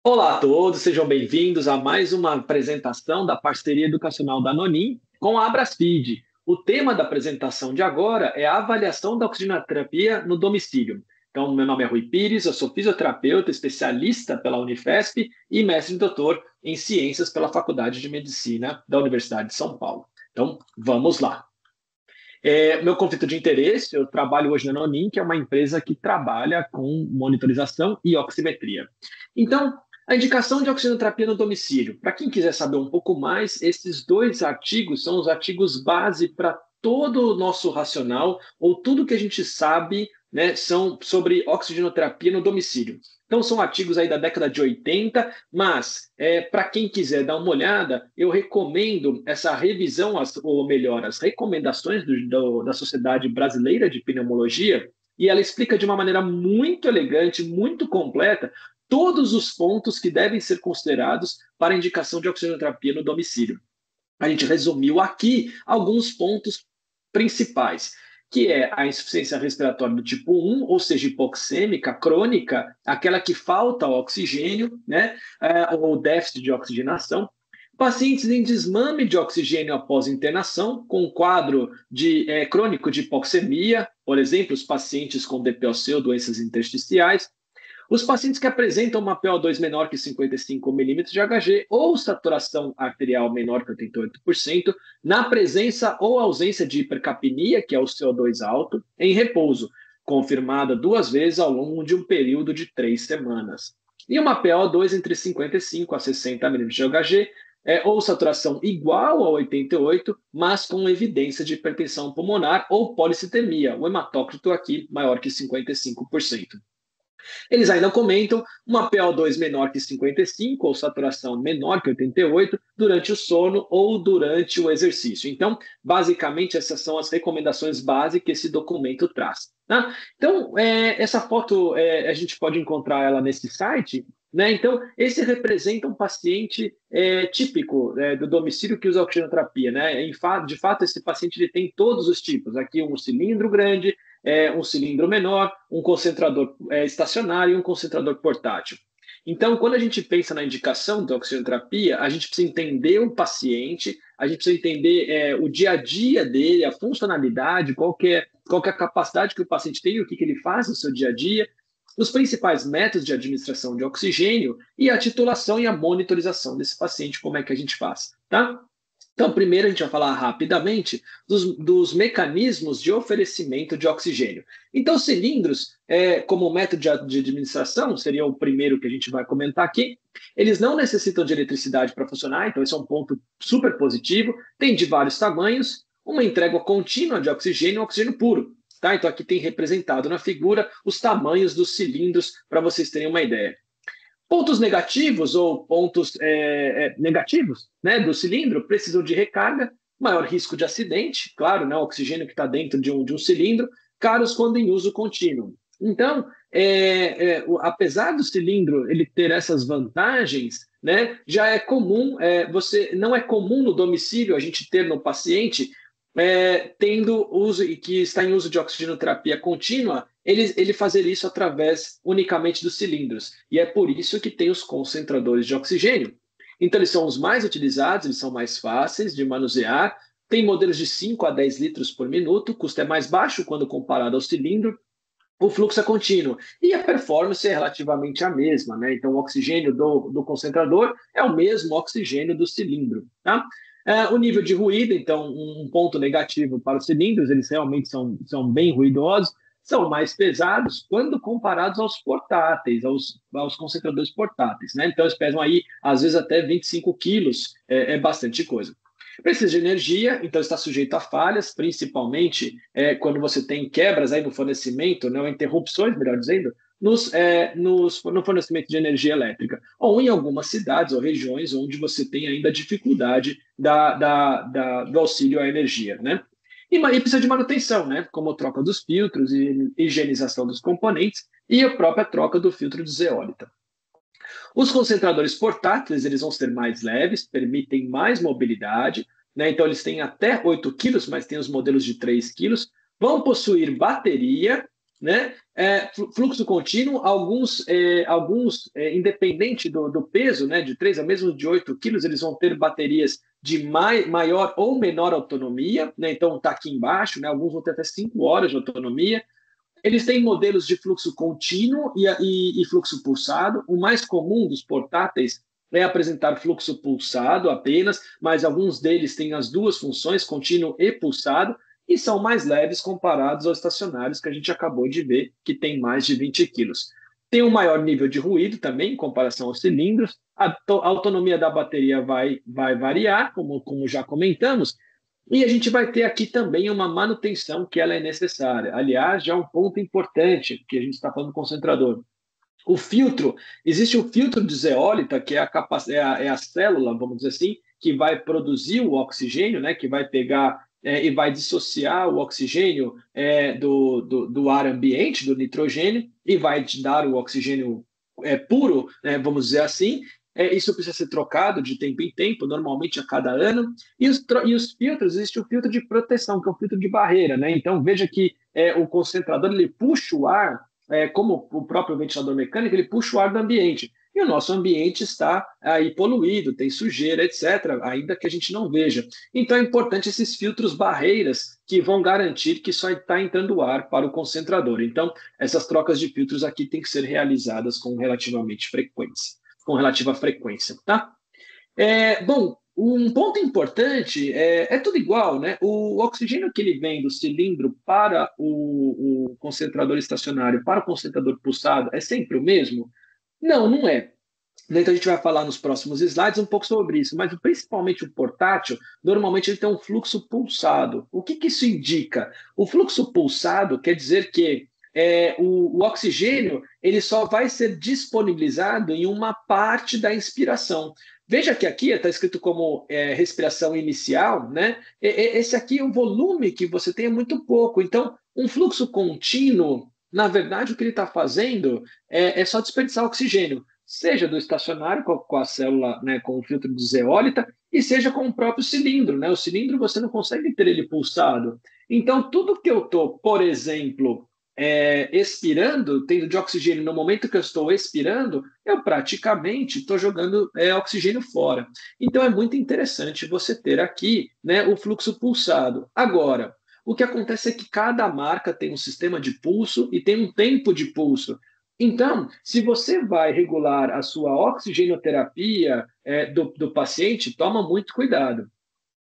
Olá a todos, sejam bem-vindos a mais uma apresentação da parceria educacional da Nonim com a Abrasfid. O tema da apresentação de agora é a avaliação da oxigenoterapia no domicílio. Então, meu nome é Rui Pires, eu sou fisioterapeuta, especialista pela Unifesp e mestre e doutor em ciências pela Faculdade de Medicina da Universidade de São Paulo. Então, vamos lá. Meu conflito de interesse, eu trabalho hoje na Nonim, que é uma empresa que trabalha com monitorização e oximetria. Então, a indicação de oxigenoterapia no domicílio. Para quem quiser saber um pouco mais, esses dois artigos são os artigos base para todo o nosso racional, ou tudo que a gente sabe, né, são sobre oxigenoterapia no domicílio. Então, são artigos aí da década de 80, mas para quem quiser dar uma olhada, eu recomendo essa revisão, ou melhor, as recomendações da Sociedade Brasileira de Pneumologia, e ela explica de uma maneira muito elegante, muito completa, todos os pontos que devem ser considerados para a indicação de oxigenoterapia no domicílio. A gente resumiu aqui alguns pontos principais, que é a insuficiência respiratória do tipo 1, ou seja, hipoxêmica crônica, aquela que falta oxigênio, né, ou déficit de oxigenação. Pacientes em desmame de oxigênio após internação, com quadro crônico de hipoxemia, por exemplo, os pacientes com DPOC ou doenças intersticiais, os pacientes que apresentam uma PO2 menor que 55 milímetros de Hg ou saturação arterial menor que 88%, na presença ou ausência de hipercapnia, que é o CO2 alto, em repouso, confirmada 2 vezes ao longo de um período de 3 semanas. E uma PO2 entre 55 a 60 milímetros de Hg, ou saturação igual a 88, mas com evidência de hipertensão pulmonar ou policitemia, o hematócrito aqui maior que 55%. Eles ainda comentam uma PO2 menor que 55 ou saturação menor que 88 durante o sono ou durante o exercício. Então, basicamente, essas são as recomendações básicas que esse documento traz. Tá? Então, essa foto a gente pode encontrar ela nesse site. Né? Então, esse representa um paciente típico do domicílio que usa oxigenoterapia. Né? De fato, esse paciente ele tem todos os tipos. Aqui um cilindro grande, um cilindro menor, um concentrador estacionário e um concentrador portátil. Então, quando a gente pensa na indicação da oxigenoterapia, a gente precisa entender o paciente, a gente precisa entender o dia a dia dele, a funcionalidade, qual que é a capacidade que o paciente tem, o que, que ele faz no seu dia a dia, os principais métodos de administração de oxigênio e a titulação e a monitorização desse paciente, como é que a gente faz, tá? Então, primeiro a gente vai falar rapidamente dos mecanismos de oferecimento de oxigênio. Então, cilindros, como método de administração, seria o primeiro que a gente vai comentar aqui. Eles não necessitam de eletricidade para funcionar, então esse é um ponto super positivo. Tem de vários tamanhos, uma entrega contínua de oxigênio, oxigênio puro. Tá? Então, aqui tem representado na figura os tamanhos dos cilindros, para vocês terem uma ideia. Pontos negativos ou pontos negativos, né, do cilindro precisam de recarga, maior risco de acidente, claro, né, o oxigênio que está dentro de um cilindro, caros quando em uso contínuo. Então, apesar do cilindro ele ter essas vantagens, né, já é comum, não é comum no domicílio a gente ter no paciente tendo uso e que está em uso de oxigenoterapia contínua, ele fazer isso através unicamente dos cilindros. E é por isso que tem os concentradores de oxigênio. Então, eles são os mais utilizados, eles são mais fáceis de manusear, tem modelos de 5 a 10 litros por minuto, o custo é mais baixo quando comparado ao cilindro, o fluxo é contínuo e a performance é relativamente a mesma, né? Então, o oxigênio do concentrador é o mesmo oxigênio do cilindro, tá? O nível de ruído, então, um ponto negativo para os cilindros, eles realmente são bem ruidosos, são mais pesados quando comparados aos portáteis, aos concentradores portáteis, né? Então, eles pesam aí, às vezes, até 25 quilos, é bastante coisa. Precisa de energia, então está sujeito a falhas, principalmente quando você tem quebras aí no fornecimento, né, ou interrupções, melhor dizendo, no fornecimento de energia elétrica, ou em algumas cidades ou regiões onde você tem ainda dificuldade do auxílio à energia. Né? E precisa de manutenção, né, como troca dos filtros e higienização dos componentes e a própria troca do filtro de zeólita. Os concentradores portáteis eles vão ser mais leves, permitem mais mobilidade, né? Então eles têm até 8 quilos, mas tem os modelos de 3 quilos. Vão possuir bateria né? Fluxo contínuo, independente do peso, né, de 3 a mesmo de 8 quilos, eles vão ter baterias de maior ou menor autonomia, né? Então está aqui embaixo, né? Alguns vão ter até 5 horas de autonomia. Eles têm modelos de fluxo contínuo e fluxo pulsado. O mais comum dos portáteis é apresentar fluxo pulsado apenas, mas alguns deles têm as duas funções, contínuo e pulsado, e são mais leves comparados aos estacionários que a gente acabou de ver, que tem mais de 20 quilos. Tem um maior nível de ruído também, em comparação aos cilindros. A autonomia da bateria vai variar, como já comentamos, e a gente vai ter aqui também uma manutenção que ela é necessária. Aliás, já é um ponto importante que a gente está falando do concentrador. O filtro, existe o filtro de zeólita, que é a célula, vamos dizer assim, que vai produzir o oxigênio, né, que vai pegar e vai dissociar o oxigênio do ar ambiente, do nitrogênio, e vai te dar o oxigênio puro, né, vamos dizer assim. Isso precisa ser trocado de tempo em tempo, normalmente a cada ano. E os filtros, existe o filtro de proteção, que é o filtro de barreira, né? Então, veja que o concentrador ele puxa o ar como o próprio ventilador mecânico, ele puxa o ar do ambiente. E o nosso ambiente está aí poluído, tem sujeira, etc., ainda que a gente não veja. Então é importante esses filtros barreiras que vão garantir que só está entrando ar para o concentrador. Então, essas trocas de filtros aqui têm que ser realizadas com relativa frequência, tá? Bom, um ponto importante tudo igual, né? O oxigênio que ele vem do cilindro para o concentrador estacionário, para o concentrador pulsado, é sempre o mesmo? Não, não é. Então a gente vai falar nos próximos slides um pouco sobre isso, mas principalmente o portátil, normalmente ele tem um fluxo pulsado. O que isso indica? O fluxo pulsado quer dizer que o oxigênio ele só vai ser disponibilizado em uma parte da inspiração. Veja que aqui está escrito como respiração inicial, né? Esse aqui, o volume que você tem é muito pouco. Então, um fluxo contínuo, na verdade, o que ele está fazendo é só desperdiçar oxigênio, seja do estacionário com a célula, né, com o filtro de zeólita, e seja com o próprio cilindro, né? O cilindro você não consegue ter ele pulsado. Então, tudo que eu estou, por exemplo, expirando, tendo de oxigênio no momento que eu estou expirando, eu praticamente estou jogando oxigênio fora. Então, é muito interessante você ter aqui, né, o fluxo pulsado. Agora, o que acontece é que cada marca tem um sistema de pulso e tem um tempo de pulso. Então, se você vai regular a sua oxigenoterapia do paciente, toma muito cuidado.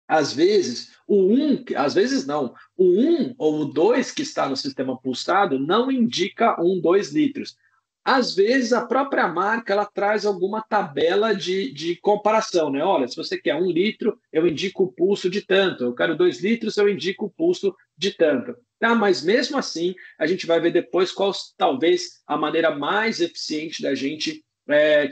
Às vezes não, o 1 ou o 2 que está no sistema pulsado não indica 2 litros. Às vezes a própria marca ela traz alguma tabela de comparação, né? Olha, se você quer 1 litro, eu indico o pulso de tanto. Eu quero 2 litros, eu indico o pulso de tanto. Tá, mas mesmo assim, a gente vai ver depois qual talvez a maneira mais eficiente da gente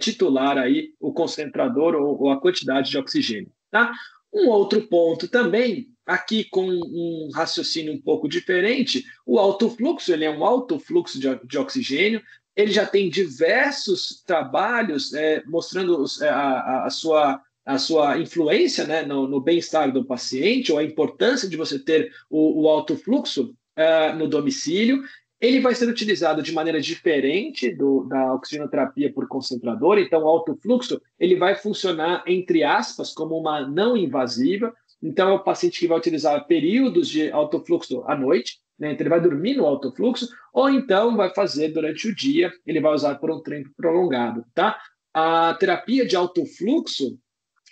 titular aí o concentrador ou a quantidade de oxigênio. Tá? Um outro ponto também, aqui com um raciocínio um pouco diferente, o alto fluxo, ele é um alto fluxo de oxigênio, ele já tem diversos trabalhos mostrando a sua influência, né, no bem-estar do paciente, ou a importância de você ter o alto fluxo no domicílio. Ele vai ser utilizado de maneira diferente da oxigenoterapia por concentrador, então o alto fluxo ele vai funcionar, entre aspas, como uma não invasiva. Então é o paciente que vai utilizar períodos de alto fluxo à noite, né? Então ele vai dormir no alto fluxo, ou então vai fazer durante o dia, ele vai usar por um tempo prolongado. Tá? A terapia de alto fluxo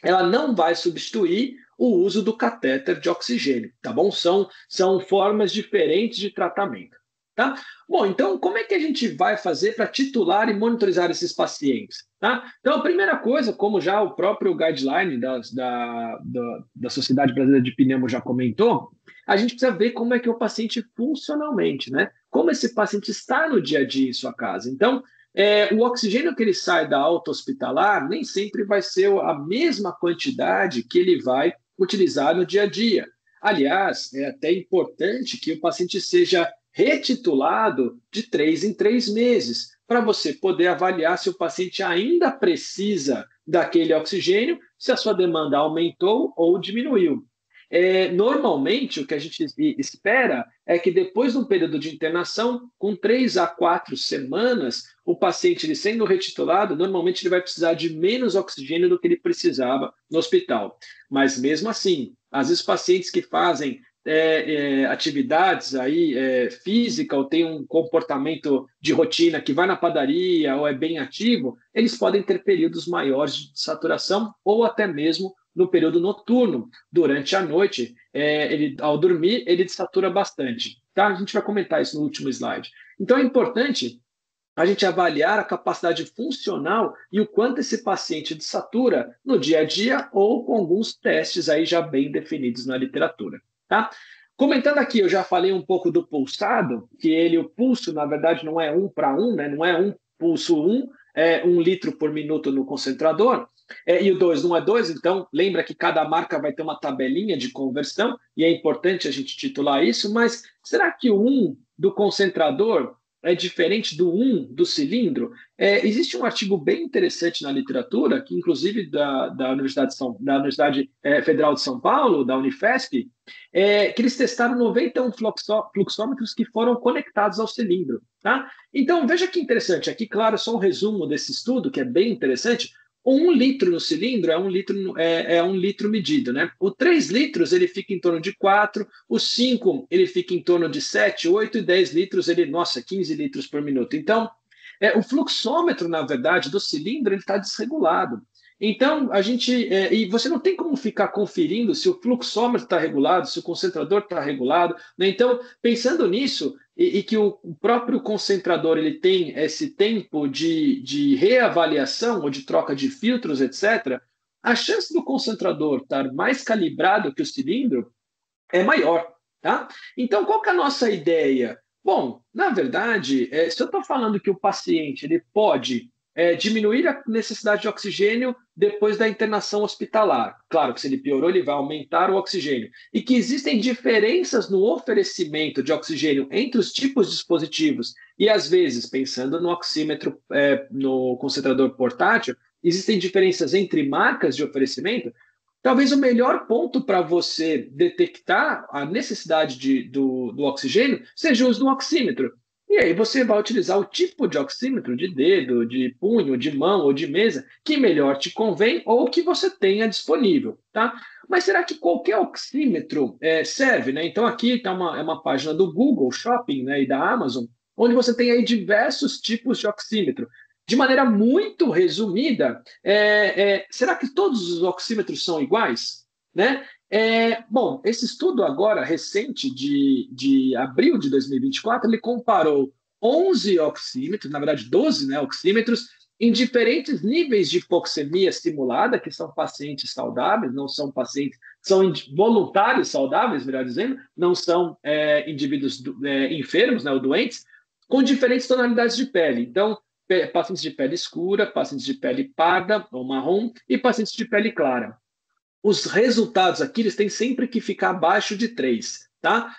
ela não vai substituir o uso do catéter de oxigênio, tá bom? São formas diferentes de tratamento. Tá? Bom, então como é que a gente vai fazer para titular e monitorizar esses pacientes? Tá? Então, a primeira coisa, como já o próprio guideline da Sociedade Brasileira de Pneumo já comentou, a gente precisa ver como é que é o paciente funcionalmente, né? Como esse paciente está no dia a dia em sua casa. Então, o oxigênio que ele sai da alta hospitalar nem sempre vai ser a mesma quantidade que ele vai utilizar no dia a dia. Aliás, é até importante que o paciente seja retitulado de 3 em 3 meses, para você poder avaliar se o paciente ainda precisa daquele oxigênio, se a sua demanda aumentou ou diminuiu. Normalmente, o que a gente espera é que depois de um período de internação, com 3 a 4 semanas, o paciente ele sendo retitulado, normalmente ele vai precisar de menos oxigênio do que ele precisava no hospital. Mas mesmo assim, às vezes pacientes que fazem atividades aí física ou tem um comportamento de rotina que vai na padaria ou é bem ativo, eles podem ter períodos maiores de saturação ou até mesmo no período noturno, durante a noite, ao dormir, ele desatura bastante. Tá? A gente vai comentar isso no último slide. Então, é importante a gente avaliar a capacidade funcional e o quanto esse paciente desatura no dia a dia ou com alguns testes aí já bem definidos na literatura. Tá? Comentando aqui, eu já falei um pouco do pulsado, que o pulso, na verdade, não é 1 para 1, né? Não é um pulso 1, é 1 litro por minuto no concentrador, e o 2 não é 2, então lembra que cada marca vai ter uma tabelinha de conversão, e é importante a gente titular isso, mas será que o 1 do concentrador é diferente do 1 do cilindro? Existe um artigo bem interessante na literatura, que inclusive da Universidade Federal de São Paulo, da Unifesp, que eles testaram 91 fluxômetros que foram conectados ao cilindro. Tá? Então, veja que interessante. Aqui, claro, só um resumo desse estudo, que é bem interessante. O 1 litro no cilindro é 1 litro medido, né? O 3 litros ele fica em torno de 4, o 5 ele fica em torno de 7, 8 e 10 litros, 15 litros por minuto. Então, o fluxômetro, na verdade, do cilindro ele está desregulado. Então, e você não tem como ficar conferindo se o fluxômetro está regulado, se o concentrador está regulado, né? Então, pensando nisso, e que o próprio concentrador ele tem esse tempo de reavaliação ou de troca de filtros, etc., a chance do concentrador estar mais calibrado que o cilindro é maior. Tá? Então, qual que é a nossa ideia? Bom, na verdade, se eu estou falando que o paciente ele pode diminuir a necessidade de oxigênio depois da internação hospitalar. Claro que se ele piorou, ele vai aumentar o oxigênio. E que existem diferenças no oferecimento de oxigênio entre os tipos de dispositivos. E, às vezes, pensando no oxímetro, no concentrador portátil, existem diferenças entre marcas de oferecimento. Talvez o melhor ponto para você detectar a necessidade do oxigênio seja o uso do oxímetro. E aí você vai utilizar o tipo de oxímetro de dedo, de punho, de mão ou de mesa que melhor te convém ou que você tenha disponível, tá? Mas será que qualquer oxímetro serve, né? Então aqui está uma página do Google Shopping, né, e da Amazon, onde você tem aí diversos tipos de oxímetro. De maneira muito resumida, será que todos os oxímetros são iguais? Né? Bom, esse estudo agora, recente, de abril de 2024, ele comparou 11 oxímetros, na verdade 12, né, oxímetros, em diferentes níveis de hipoxemia simulada, que são pacientes saudáveis, não são pacientes, são voluntários saudáveis, melhor dizendo, não são indivíduos enfermos, né, ou doentes, com diferentes tonalidades de pele. Então, pacientes de pele escura, pacientes de pele parda ou marrom e pacientes de pele clara. Os resultados aqui eles têm sempre que ficar abaixo de 3, tá?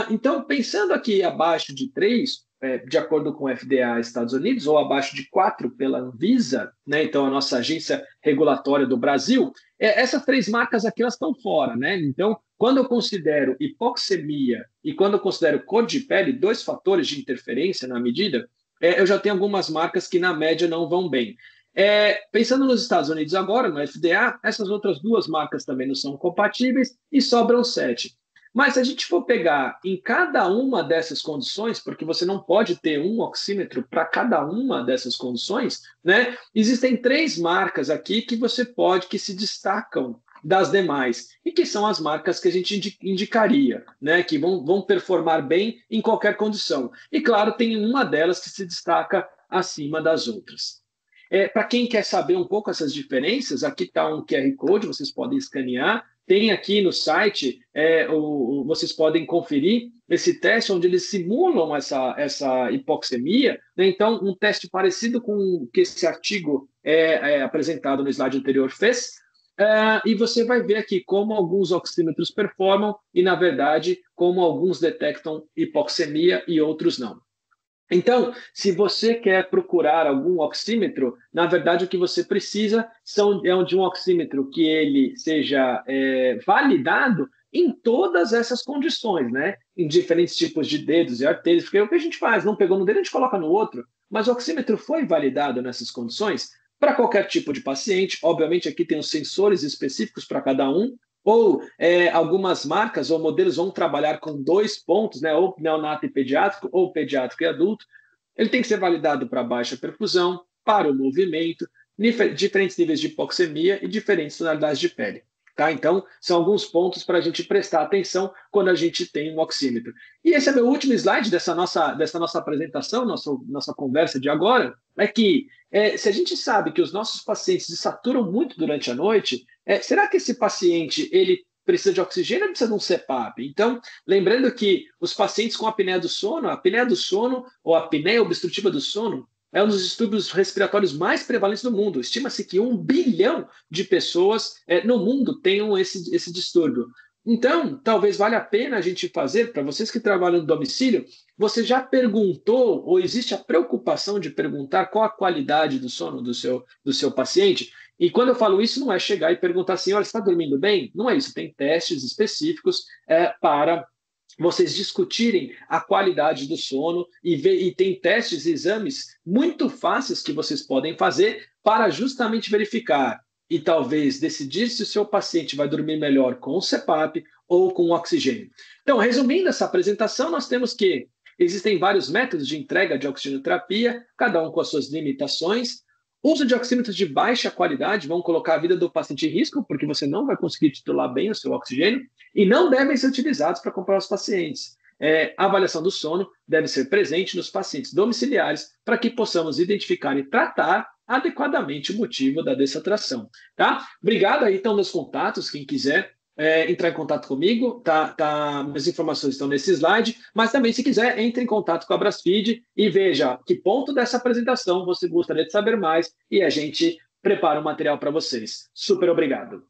Então, pensando aqui abaixo de 3, de acordo com o FDA Estados Unidos, ou abaixo de 4 pela Anvisa, né? Então a nossa agência regulatória do Brasil, essas 3 marcas aqui elas estão fora, né? Então, quando eu considero hipoxemia e quando eu considero cor de pele, 2 fatores de interferência na medida, eu já tenho algumas marcas que, na média, não vão bem. Pensando nos Estados Unidos agora, no FDA, essas outras 2 marcas também não são compatíveis e sobram 7. Mas se a gente for pegar em cada uma dessas condições, porque você não pode ter um oxímetro para cada uma dessas condições, né? Existem 3 marcas aqui que se destacam das demais, e que são as marcas que a gente indicaria, né, que vão performar bem em qualquer condição. E, claro, tem uma delas que se destaca acima das outras. Para quem quer saber um pouco essas diferenças, aqui está um QR Code, vocês podem escanear. Tem aqui no site, vocês podem conferir esse teste onde eles simulam essa hipoxemia, né? Então, um teste parecido com o que esse artigo apresentado no slide anterior fez, e você vai ver aqui como alguns oxímetros performam e, na verdade, como alguns detectam hipoxemia e outros não. Então, se você quer procurar algum oxímetro, na verdade o que você precisa é de um oxímetro que ele seja validado em todas essas condições, né? Em diferentes tipos de dedos e artérias, porque é o que a gente faz, não pegou no dedo, a gente coloca no outro, mas o oxímetro foi validado nessas condições para qualquer tipo de paciente. Obviamente, aqui tem os sensores específicos para cada um, ou algumas marcas ou modelos vão trabalhar com 2 pontos, né, ou neonato e pediátrico, ou pediátrico e adulto. Ele tem que ser validado para baixa perfusão, para o movimento, diferentes níveis de hipoxemia e diferentes tonalidades de pele. Tá? Então, são alguns pontos para a gente prestar atenção quando a gente tem um oxímetro. E esse é meu último slide dessa nossa apresentação, nossa conversa de agora, é que se a gente sabe que os nossos pacientes se saturam muito durante a noite, será que esse paciente ele precisa de oxigênio ou precisa de um CPAP? Então, lembrando que os pacientes com apneia do sono, a apneia do sono ou a apneia obstrutiva do sono é um dos distúrbios respiratórios mais prevalentes do mundo. Estima-se que 1 bilhão de pessoas no mundo tenham esse distúrbio. Então, talvez valha a pena a gente fazer, para vocês que trabalham no domicílio, você já perguntou, ou existe a preocupação de perguntar qual a qualidade do sono do seu paciente? E quando eu falo isso, não é chegar e perguntar assim, olha, você está dormindo bem? Não é isso, tem testes específicos para vocês discutirem a qualidade do sono e tem testes e exames muito fáceis que vocês podem fazer para justamente verificar e talvez decidir se o seu paciente vai dormir melhor com o CPAP ou com o oxigênio. Então, resumindo essa apresentação, nós temos que existem vários métodos de entrega de oxigenoterapia, cada um com as suas limitações. Uso de oxímetros de baixa qualidade vão colocar a vida do paciente em risco, porque você não vai conseguir titular bem o seu oxigênio, e não devem ser utilizados para comparar os pacientes. A avaliação do sono deve ser presente nos pacientes domiciliares para que possamos identificar e tratar adequadamente o motivo da dessatração. Tá? Obrigado aí, então, meus contatos, quem quiser entrar em contato comigo, minhas informações estão nesse slide, mas também, se quiser, entre em contato com a Brasfeed e veja que ponto dessa apresentação você gostaria de saber mais e a gente prepara o material para vocês. Super obrigado.